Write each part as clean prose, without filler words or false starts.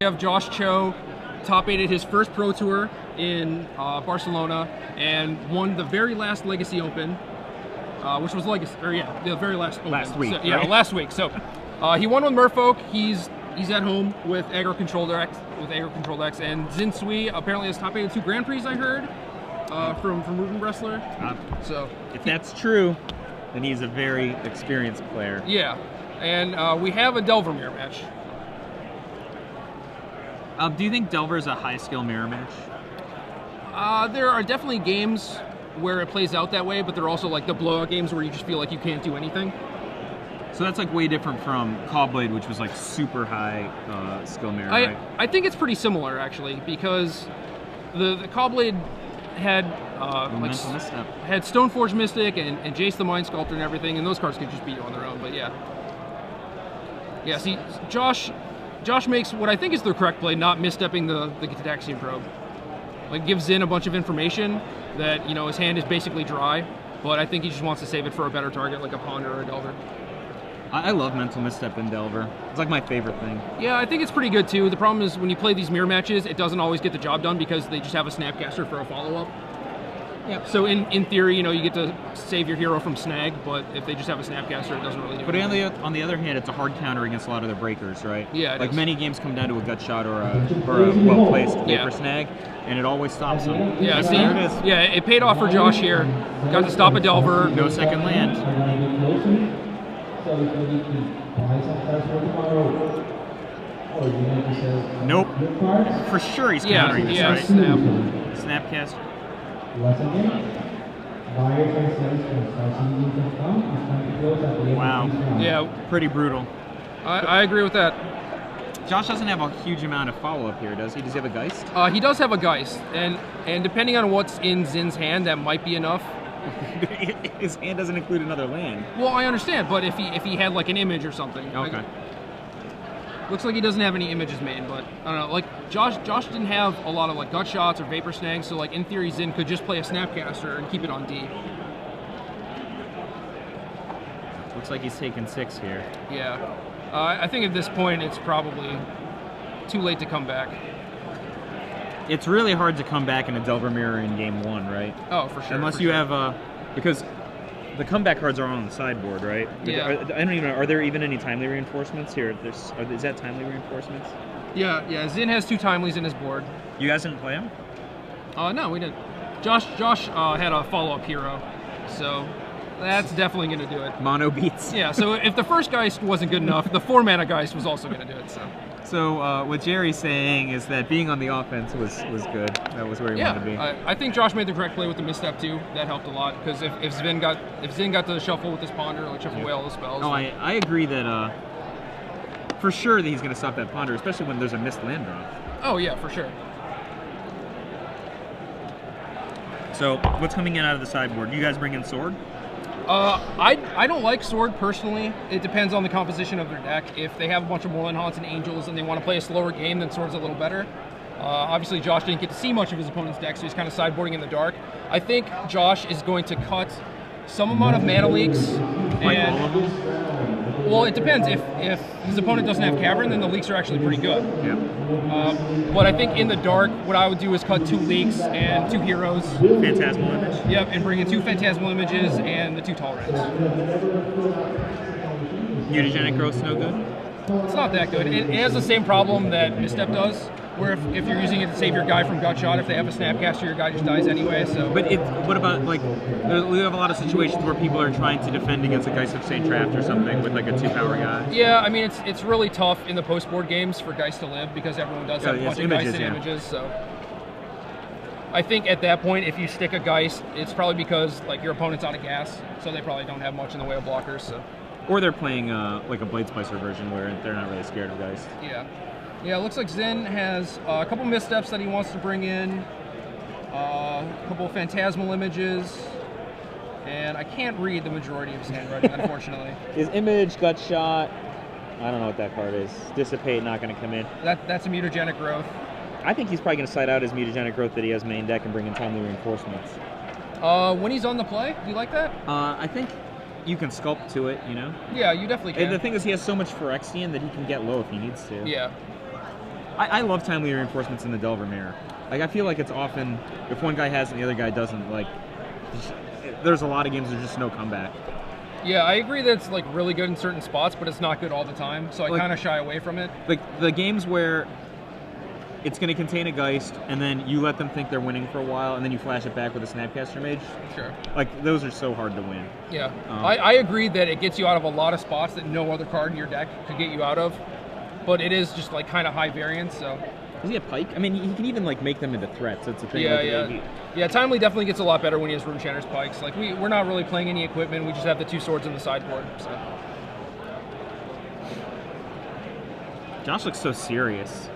we have Josh Cho, top 8 at his first Pro Tour in Barcelona, and won the very last Legacy Open, which was the very last Open. Last week. So, yeah, right? last week. So he won with Merfolk. He's at home with Aggro Controlled X, and Zin Sui apparently has top 8 at 2 Grand Prix, I heard, from Ruben Bressler. So if that's true, then he's a very experienced player. Yeah, and we have a Delver mirror match. Do you think Delver is a high-skill mirror match? There are definitely games where it plays out that way, but there are also like the blowout games where you just feel like you can't do anything. So that's like way different from Callblade, which was like super high skill mirror, right? I think it's pretty similar actually, because the Callblade had had Stoneforge Mystic and Jace the Mind Sculptor and everything, and those cards could just beat you on their own. But yeah. See, Josh makes what I think is the correct play, not misstepping the Gitaxian Probe. Like, gives Zin a bunch of information that, his hand is basically dry, but I think he just wants to save it for a better target, like a Ponder or a Delver. I love Mental Misstep in Delver. It's like my favorite thing. Yeah, I think it's pretty good, too. The problem is when you play these mirror matches, it doesn't always get the job done because they just have a Snapcaster for a follow-up. Yeah. So in theory, you get to save your hero from snag, but if they just have a Snapcaster, it doesn't really do anything. But on the other hand, it's a hard counter against a lot of their breakers, right? Yeah, like many games come down to a gut shot or a well-placed paper snag, and it always stops them. Yeah, see, there it is. Yeah, it paid off for Josh here. Got to stop a Delver. No second land. Nope. For sure he's countering this, right? Snapcaster. Wow. Yeah. Pretty brutal. I agree with that. Josh doesn't have a huge amount of follow-up here, does he? Does he have a Geist? He does have a Geist, and depending on what's in Zin's hand, that might be enough. His hand doesn't include another land. Well, I understand, but if he had like an image or something. Okay. Looks like he doesn't have any images made, but I don't know. Like Josh didn't have a lot of like gut shots or vapor snags, so like in theory Zin could just play a Snapcaster and keep it on D. Looks like he's taking 6 here. Yeah. I think at this point it's probably too late to come back. It's really hard to come back in a Delver Mirror in game 1, right? Oh, for sure. Unless you have because the comeback cards are on the sideboard, right? Yeah. I don't even know. Are there even any timely reinforcements here? Is that timely reinforcements? Yeah. Zin has 2 timelies in his board. You guys didn't play them? No, we didn't. Josh had a follow-up hero, so that's definitely going to do it. Mono beats. Yeah. So if the first Geist wasn't good enough, the 4-mana Geist was also going to do it. So what Jerry's saying is that being on the offense was good. That was where he wanted to be. I think Josh made the correct play with the misstep too. That helped a lot because if Zin got to shuffle with his Ponder, like shuffle away all the spells. Oh, I agree that for sure that he's going to stop that Ponder, especially when there's a missed land drop. Oh yeah, for sure. So what's coming in out of the sideboard? You guys bring in Sword? I don't like Sword personally. It depends on the composition of their deck. If they have a bunch of Moreland Haunts and Angels and they want to play a slower game, then Sword's a little better. Obviously, Josh didn't get to see much of his opponent's deck, so he's kind of sideboarding in the dark. I think Josh is going to cut some amount of mana leaks. Like all of them? Well, it depends. If his opponent doesn't have Cavern, then the leaks are actually pretty good. Yeah. But I think in the dark, what I would do is cut 2 leaks and 2 heroes. Phantasmal Image? Yep, and bring in 2 Phantasmal Images and the 2 Tolerance. Mutagenic Growth's no good? It's not that good. It has the same problem that Misstep does, where if you're using it to save your guy from gut shot, if they have a Snapcaster, your guy just dies anyway. So. But what about, like, we have a lot of situations where people are trying to defend against a Geist of St. Traft or something with like a 2-power guy. Yeah, I mean it's really tough in the post-board games for Geist to live because everyone does have a bunch of Geist and images. So I think at that point, if you stick a Geist, it's probably because like your opponent's out of gas, so they probably don't have much in the way of blockers. So. Or they're playing like a Blade Splicer version where they're not really scared of Geist. Yeah. Yeah, it looks like Zin has a couple missteps that he wants to bring in, a couple of Phantasmal Images, and I can't read the majority of his handwriting, unfortunately. His Image, Gut Shot, I don't know what that card is. Dissipate, not going to come in. That's a Mutagenic Growth. I think he's probably going to side out his Mutagenic Growth that he has main deck and bring in Timely Reinforcements. When he's on the play, do you like that? I think you can sculpt to it, you know? Yeah, you definitely can. And the thing is, he has so much Phyrexian that he can get low if he needs to. Yeah. I love timely reinforcements in the Delver Mirror. Like, I feel like it's often, if one guy has it and the other guy doesn't, like, there's a lot of games there's just no comeback. Yeah, I agree that it's like really good in certain spots, but it's not good all the time, so I Like- kind of shy away from it. Like, the games where it's going to contain a Geist, and then you let them think they're winning for a while, and then you flash it back with a Snapcaster Mage, Sure. like, those are so hard to win. Yeah, I agree that it gets you out of a lot of spots that no other card in your deck could get you out of, but it is just like kind of high variance, so. Is he a Pike? I mean, he can even, like, make them into threats. That's the thing. Yeah, like, yeah. Yeah, Timely definitely gets a lot better when he has Rune Shatter's Pikes. Like, we're not really playing any equipment, we just have the 2 swords in the sideboard, so. Josh looks so serious.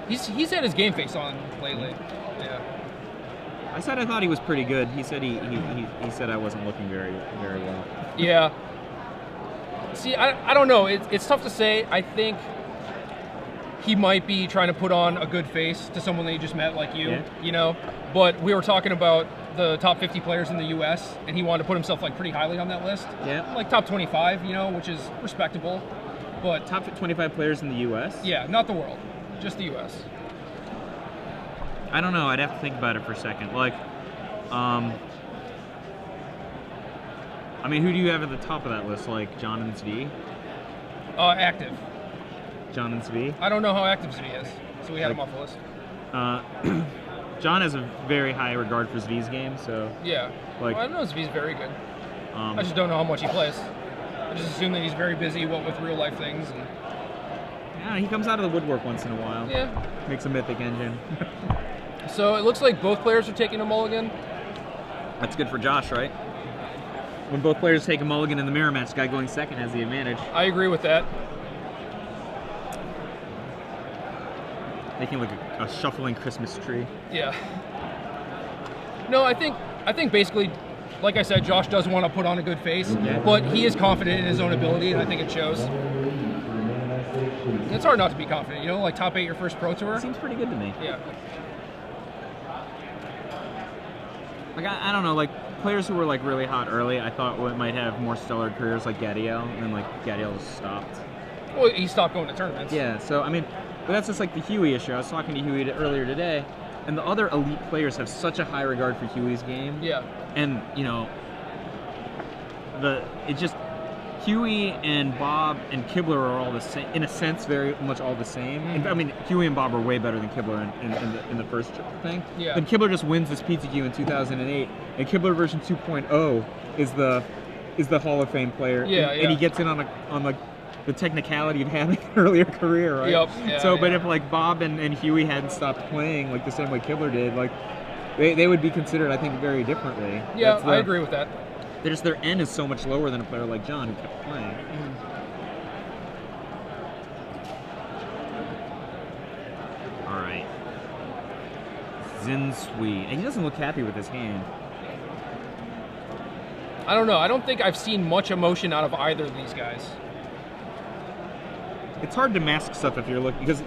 He's had his game face on lately, yeah. I said I thought he was pretty good. He said he said I wasn't looking very well. Yeah. See, I don't know. It's tough to say. I think he might be trying to put on a good face to someone that he just met, like you, Yeah. you know? But we were talking about the top 50 players in the U.S., and he wanted to put himself, like, pretty highly on that list. Yeah. Like, top 25, you know, which is respectable. But, Top 25 players in the U.S.? yeah, not the world. Just the U.S. I don't know. I'd have to think about it for a second. Like, I mean, who do you have at the top of that list? Like, John and Zvi? Active. John and Zvi? I don't know how active Zvi is, so we had him off the list. John has a very high regard for Zvi's game, so... Yeah. Like- Well, I know Zvi's very good. I just don't know how much he plays. I just assume that he's very busy, what with real life things. And, yeah, he comes out of the woodwork once in a while. yeah. Makes a mythic engine. So it looks like both players are taking a mulligan. That's good for Josh, right? When both players take a mulligan in the mirror match, the guy going second has the advantage. I agree with that. Making like a shuffling Christmas tree. Yeah. No, I think basically, like I said, Josh does want to put on a good face, Yeah. but he is confident in his own ability, and I think it shows. It's hard not to be confident, you know, like top 8 your first Pro Tour. Seems pretty good to me. Yeah. Like, I don't know, like, players who were, like, really hot early, I thought might have more stellar careers like Gadiel, and then, like, Gadiel just stopped. Well, he stopped going to tournaments. Yeah, so, I mean, but that's just, like, the Huey issue. I was talking to Huey earlier today, and the other elite players have such a high regard for Huey's game. Yeah. And, you know, Huey and Bob and Kibler are all the same, in a sense, very much all the same. Mm-hmm. I mean, Huey and Bob are way better than Kibler in the first thing. Yeah. Then Kibler just wins this PTQ in 2008, and Kibler version 2.0 is the Hall of Fame player. Yeah, and, yeah. and he gets in on the technicality of having an earlier career, right? Yep. Yeah, So, but yeah. if like Bob and Huey hadn't stopped playing like the same way Kibler did, like they would be considered, I think, very differently. Yeah, That's I agree with that. their N is so much lower than a player like John who kept playing. All right. Zinsui. And he doesn't look happy with his hand. I don't know. I don't think I've seen much emotion out of either of these guys. It's hard to mask stuff if you're looking, because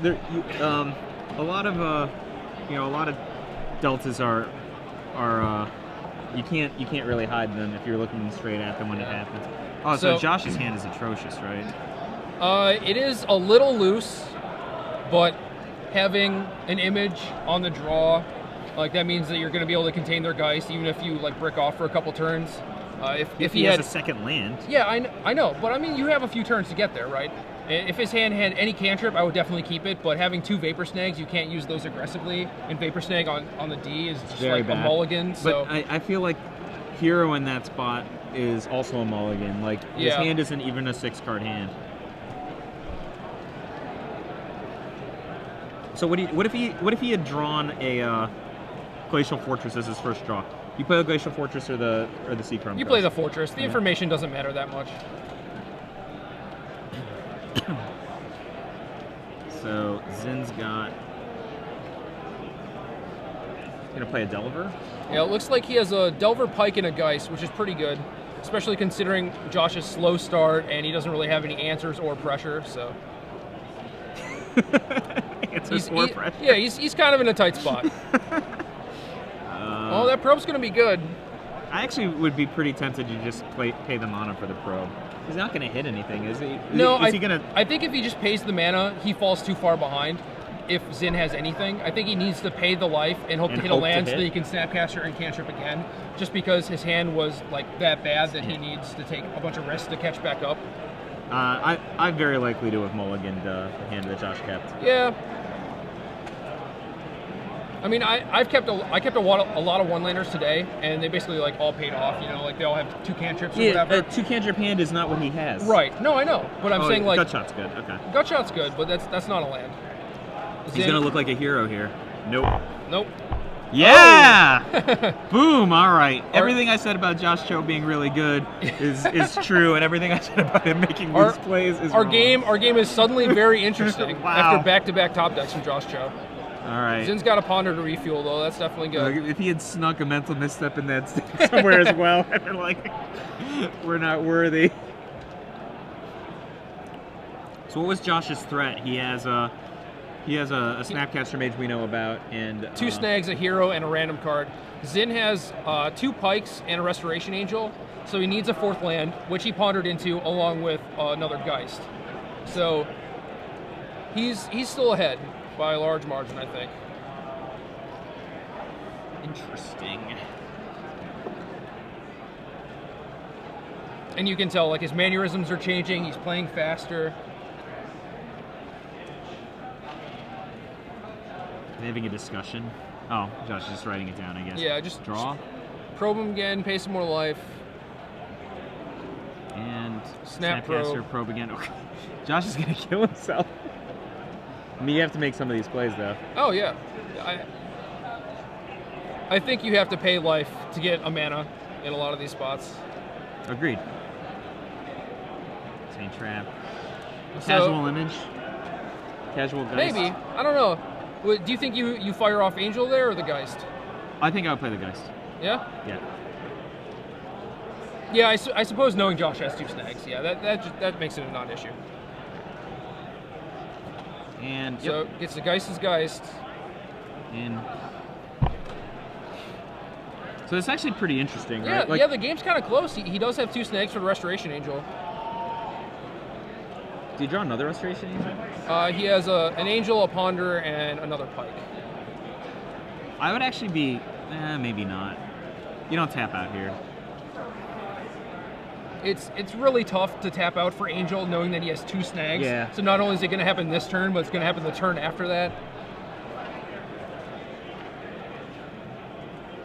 a lot of deltas are you can't really hide them if you're looking straight at them when it happens. Oh, so So- Josh's hand is atrocious, right? It is a little loose, but having an image on the draw, like that means that you're going to be able to contain their Geist even if you like brick off for a couple turns. If he he has had a second land. Yeah, I know, but I mean, you have a few turns to get there, right? If his hand had any cantrip, I would definitely keep it, but having 2 Vapor Snags, you can't use those aggressively, and Vapor Snag on the D is just Very like bad. a mulligan, so... But I feel like Hero in that spot is also a mulligan. Like, his Yeah. hand isn't even a 6-card hand. So what if he had drawn a Glacial Fortress as his first draw? You play the Glacial Fortress or the Sea Chrome? You play the Fortress. The information doesn't matter that much. So Zin's got. Gonna play a Delver. Yeah, it looks like he has a Delver Pike and a Geist, which is pretty good, especially considering Josh's slow start and he doesn't really have any answers or pressure, so... Pressure. Yeah, he's kind of in a tight spot. That probe's going to be good. I actually would be pretty tempted to just pay the mana for the probe. He's not going to hit anything, is he? No, is he going to? I think if he just pays the mana, he falls too far behind. If Zin has anything, I think he needs to pay the life and hope to hit a land so that he can Snapcaster and Cantrip again. Just because his hand was like that bad that he needs to take a bunch of risks to catch back up. I'm very likely to have mulliganed the hand that Josh kept. Yeah. I mean, I kept a lot of one-landers today, and they basically like all paid off. You know, like they all have 2 cantrips or whatever. A 2 cantrip hand is not what he has. Right. No, I know, but I'm saying like gut shot's good. Okay. Gut shot's good, but that's not a land. He's gonna look like a hero here. Nope. Nope. Yeah! Oh. Boom! All right. Everything I said about Josh Cho being really good is true, and everything I said about him making these plays is wrong. Our game is suddenly very interesting Wow. after back-to-back top decks from Josh Cho. All right. Zin's got a Ponder to refuel, though. That's definitely good. If he had snuck a mental misstep in that stick somewhere as well, I'd been like, we're not worthy. So what was Josh's threat? He has a Snapcaster Mage we know about, and 2 snags, a hero, and a random card. Zin has 2 pikes and a Restoration Angel, so he needs a 4th land, which he pondered into along with another Geist. So he's still ahead by a large margin, I think. Interesting. And you can tell, like, his mannerisms are changing. He's playing faster. Having a discussion. Oh, Josh is just writing it down, I guess. Yeah, just draw. Probe him again, pay some more life. And Snapcaster probe again. Okay. Josh is gonna kill himself. I mean, you have to make some of these plays, though. Oh yeah, I think you have to pay life to get a mana in a lot of these spots. Agreed. Saint Trap. So, Casual image. Casual Geist. Maybe. I don't know. Do you think you fire off Angel there or the Geist? I think I would play the Geist. Yeah? Yeah. Yeah, I suppose knowing Josh has 2 snags, yeah, that makes it a non-issue. And so gets the Geist's Geist. And so it's actually pretty interesting, yeah, right? Like, yeah, the game's kind of close. He does have 2 snags for the Restoration Angel. Do you draw another Restoration Angel? He has an Angel, a Ponder, and another Pike. I would actually be, maybe not. You don't tap out here. It's really tough to tap out for Angel knowing that he has 2 snags. Yeah. So not only is it going to happen this turn, but it's going to happen the turn after that.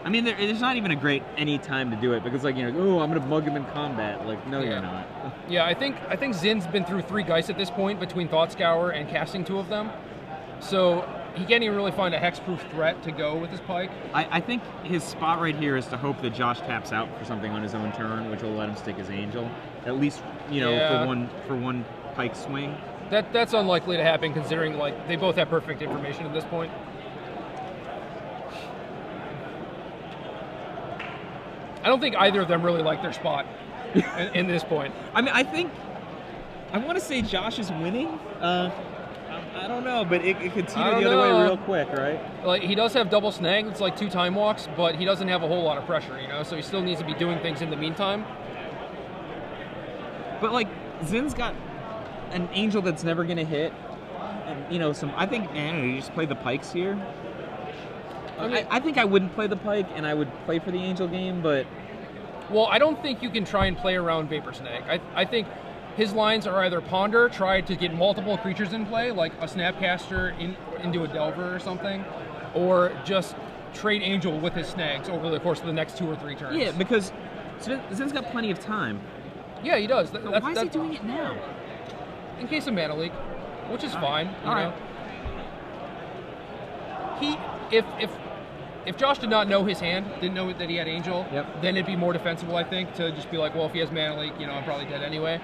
I mean, there's not even a great any time to do it because, like, you know, oh, I'm gonna mug him in combat. Like, no, you're not. Yeah, I think Zin's been through 3 Geists at this point between Thought Scour and casting 2 of them, so he can't even really find a hexproof threat to go with his Pike. I think his spot right here is to hope that Josh taps out for something on his own turn, which will let him stick his Angel, at least, you know, for one Pike swing. That's unlikely to happen considering like they both have perfect information at this point. I don't think either of them really like their spot in this point. I mean, I want to say Josh is winning. I don't know, but it could teeter the other way real quick, right? Like he does have double snag. It's like 2 time walks, but he doesn't have a whole lot of pressure, you know. So he still needs to be doing things in the meantime. But like Zin's got an Angel that's never gonna hit, and you know I think you just play the Pikes here. I think I wouldn't play the Pike, and I would play for the Angel game, but... Well, I don't think you can try and play around Vapor Snag. I think his lines are either Ponder, try to get multiple creatures in play, like a Snapcaster into a Delver or something, or just trade Angel with his snags over the course of the next 2 or 3 turns. Yeah, because Zin's got plenty of time. Yeah, he does. Why is he doing it now? In case of mana leak, which is fine. You know? If Josh did not know his hand, didn't know that he had Angel, then it'd be more defensible, I think, to just be like, well, if he has mana leak, you know, I'm probably dead anyway.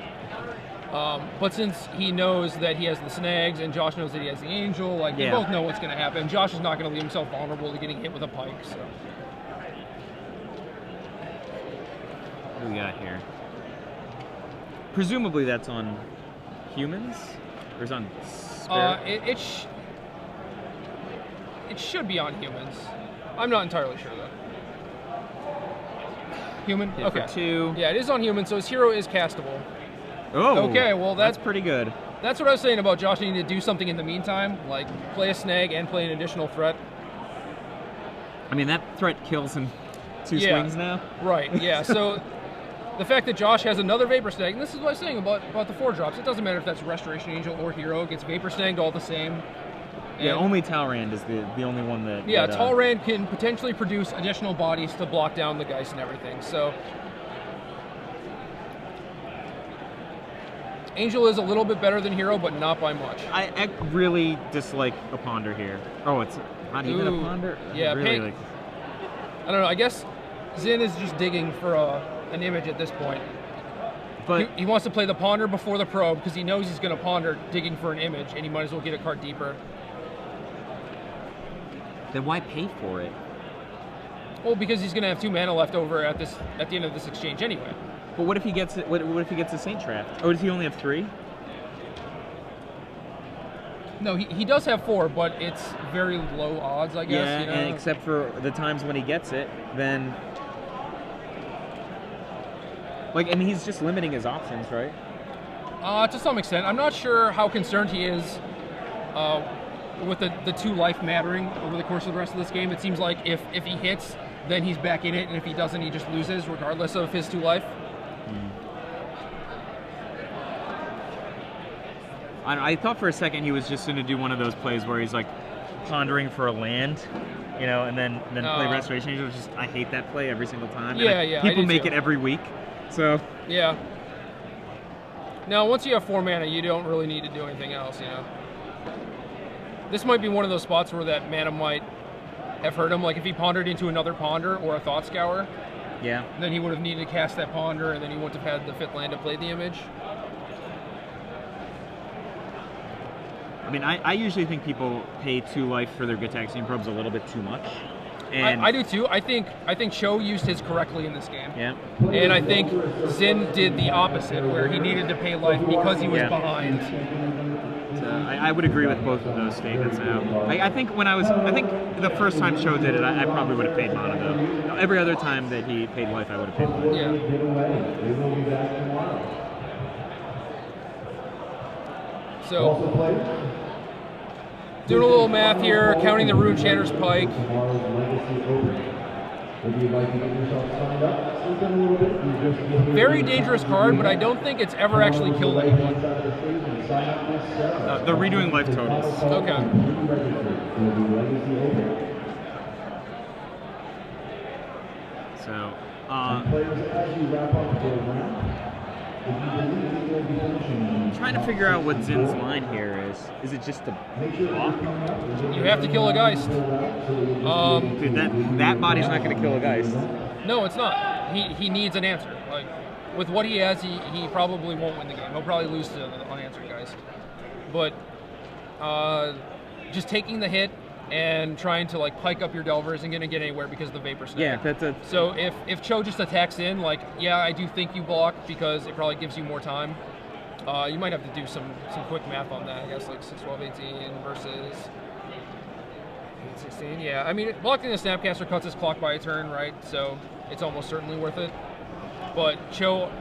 But since he knows that he has the snags and Josh knows that he has the Angel, like, they both know what's going to happen. Josh is not going to leave himself vulnerable to getting hit with a Pike, so. What do we got here? Presumably that's on humans? Or is it on spirit? It should be on humans. I'm not entirely sure, though. Human? Hit for 2. Yeah, it is on human, so his hero is castable. Oh, Okay, well, that's pretty good. That's what I was saying about Josh needing to do something in the meantime, like play a snag and play an additional threat. I mean, that threat kills in 2 swings now. Right, yeah. So the fact that Josh has another Vapor Snag, and this is what I was saying about the 4-drops, it doesn't matter if that's Restoration Angel or Hero, it gets Vapor Snagged all the same. Yeah, only Talrand is the only one that... Yeah, Talrand can potentially produce additional bodies to block down the Geist and everything, so... Angel is a little bit better than Hero, but not by much. I really dislike a Ponder here. Oh, it's not even a Ponder? Yeah, really I don't know, I guess Zin is just digging for an image at this point. But he wants to play the Ponder before the Probe because he knows he's going to Ponder digging for an image, and he might as well get a card deeper. Then why pay for it? Well, because he's going to have 2 mana left over at the end of this exchange anyway. But what if he gets it? What if he gets a Saint Draft? Oh, does he only have 3? No, he does have 4, but it's very low odds, I guess. Yeah, you know? and except for the times when he gets it, then like, I mean, he's just limiting his options, right? To some extent, I'm not sure how concerned he is with the 2 life mattering over the course of the rest of this game. It seems like if he hits, then he's back in it, and if he doesn't, he just loses, regardless of his 2 life. I thought for a second he was just going to do one of those plays where he's like pondering for a land, you know, and then play Restoration Angel. Just I hate that play every single time. Yeah, people I do make too. it every week, so yeah. Now, once you have 4 mana, you don't really need to do anything else, you know. This might be one of those spots where that mana might have hurt him. Like if he pondered into another Ponder or a Thought Scour, yeah, then he would have needed to cast that Ponder, and then he wouldn't have had the 5th land to play the image. I mean, I usually think people pay 2 life for their Gitaxian Probes a little bit too much. And I do too. I think Cho used his correctly in this game. Yeah. And I think Zin did the opposite, where he needed to pay life because he was behind. So I would agree with both of those statements now. I think the first time Cho did it, I probably would have paid mana though. Every other time that he paid life, I would have paid life. Yeah. So, doing a little math here, counting the Rune Chanter's Pike. Very dangerous card, but I don't think it's ever actually killed anyone. They're redoing life totals. Okay. So, I'm trying to figure out what Zin's line here is. Is it just a block? You have to kill a Geist. Dude, that body's not going to kill a Geist. No, it's not. He needs an answer. Like with what he has, he probably won't win the game. He'll probably lose to the unanswered Geist. But just taking the hit and trying to like pike up your Delver isn't going to get anywhere because of the Vapor Snag. Yeah, that's a... So if Cho just attacks in, like, yeah, I do think you block because it probably gives you more time. You might have to do some quick math on that, I guess, like 6, 12, 18 versus 16. Yeah, I mean, blocking the Snapcaster cuts his clock by a turn, right? So it's almost certainly worth it. But Cho,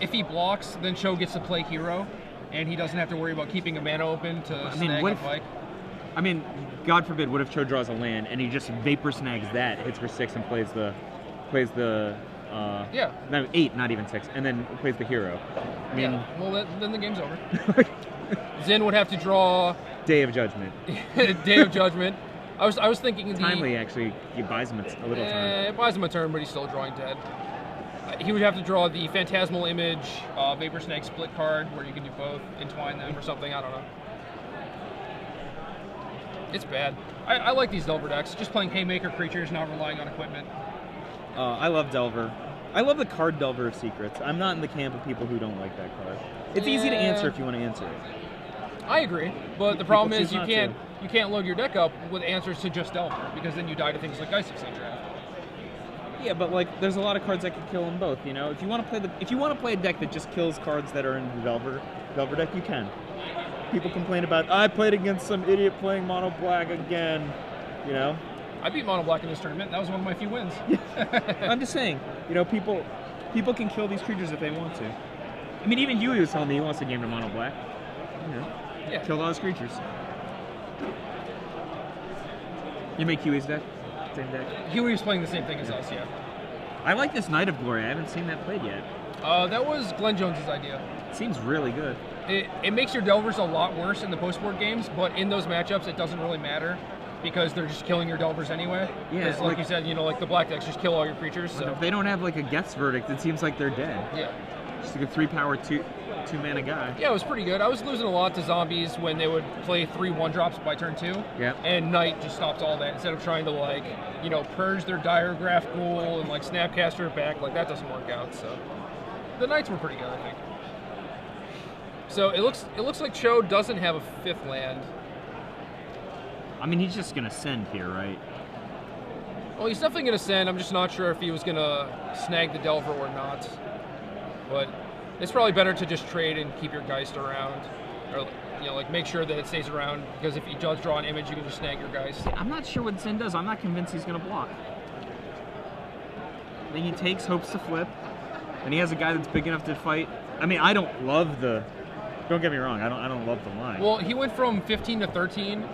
if he blocks, then Cho gets to play Hero, and he doesn't have to worry about keeping a mana open to snag a Pike. I mean, God forbid, what if Cho draws a land and he just Vapor Snags that, hits for 6 and plays the no, 8, not even 6, and then plays the Hero. I mean, yeah, well then the game's over. Zin would have to draw Day of Judgment. Day of Judgment. I was thinking timely actually. He buys him a little time. It buys him a turn, but he's still drawing dead. He would have to draw the Phantasmal Image Vapor Snag split card, where you can do both, entwine them or something. I don't know. It's bad. I like these Delver decks. Just playing Haymaker creatures, not relying on equipment. I love Delver. I love the card Delver of Secrets. I'm not in the camp of people who don't like that card. It's easy to answer if you want to answer it. I agree, but the problem is you can't load your deck up with answers to just Delver, because then you die to things like Geist Exchange Draft. Yeah, but like, there's a lot of cards that can kill them both. You know, if you want to play a deck that just kills cards that are in the Delver deck, you can. People complain about, I played against some idiot playing mono black again, you know? I beat mono black in this tournament. That was one of my few wins. I'm just saying, you know, people can kill these creatures if they want to. I mean, even Huey was telling me he wants to game to mono black. Yeah. Killed all his creatures. You make Huey's deck? Same deck? Huey was playing the same thing as us, yeah. I like this Knight of Glory. I haven't seen that played yet. That was Glenn Jones's idea. It seems really good. It makes your Delvers a lot worse in the post-board games, but in those matchups, it doesn't really matter because they're just killing your Delvers anyway. Yeah, Because, like you said, like the black decks just kill all your creatures. So if they don't have like a Geth's Verdict, it seems like they're dead. yeah. Just like a 3-power, 2-mana guy. Yeah, it was pretty good. I was losing a lot to zombies when they would play 3 1-drops by turn 2. Yeah. And Knight just stops all that instead of trying to purge their Diregraph Ghoul and Snapcaster it back. Like that doesn't work out. So the Knights were pretty good, I think. So it looks like Cho doesn't have a 5th land. I mean, he's just gonna send here, right? Well, he's definitely gonna send. I'm just not sure if he was gonna snag the Delver or not. But it's probably better to just trade and keep your Geist around, or make sure that it stays around. Because if he does draw an image, you can just snag your Geist. I'm not sure what Zen does. I'm not convinced he's gonna block. I think he takes, hopes to flip, and he has a guy that's big enough to fight. I mean, I don't love the. Don't get me wrong. I don't love the line. Well, he went from 15 to 13.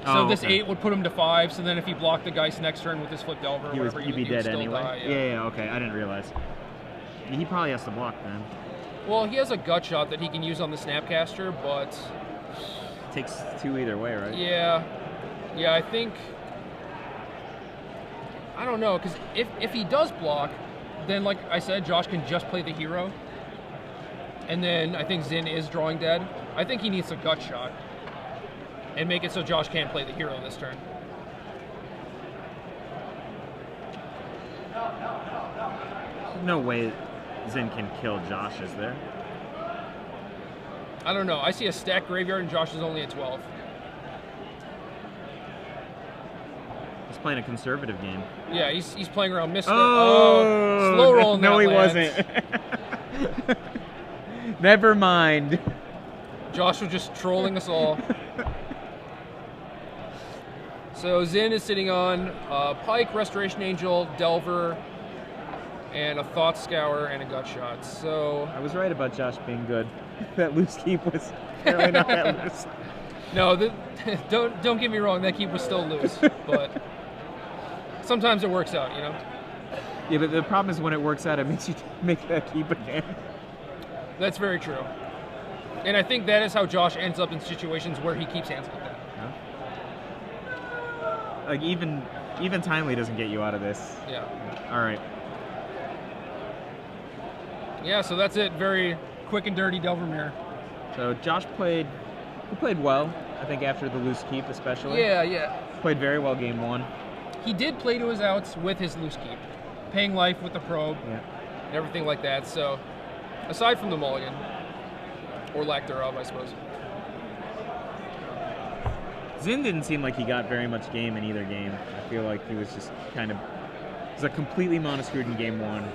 So this 8 would put him to 5. So then if he blocked the Geist next turn with his flip Delver, he'd be dead anyway. Die, yeah. Okay. I didn't realize. He probably has to block then. Well, he has a gut shot that he can use on the Snapcaster, but takes 2 either way, right? Yeah. I think. I don't know, because if he does block, then like I said, Josh can just play the hero. And then I think Zin is drawing dead. I think he needs a gut shot and make it so Josh can't play the hero this turn. No way Zin can kill Josh, is there? I don't know. I see a stacked graveyard and Josh is only at 12. He's playing a conservative game. Yeah, he's playing around Mr. Oh, slow rolling no, that he land. wasn't. Never mind. Josh was just trolling us all. So Zin is sitting on Pike, Restoration Angel, Delver, and a Thought Scour and a Gut Shot. So I was right about Josh being good. That loose keep was apparently not that loose. No, don't get me wrong. That keep was still loose, but sometimes it works out, Yeah, but the problem is when it works out, it makes you make that keep again. That's very true. And I think that is how Josh ends up in situations where he keeps hands like that. Yeah. Like even timely doesn't get you out of this. Yeah. All right. Yeah, so that's it. Very quick and dirty Delvermere. So Josh played well, I think, after the loose keep especially. Yeah. Played very well game 1. He did play to his outs with his loose keep, paying life with the probe, Yeah. and everything like that. So aside from the mulligan, or lack thereof, I suppose. Zin didn't seem like he got very much game in either game. I feel like he was just kind of... It was a completely mono-screwed in game 1.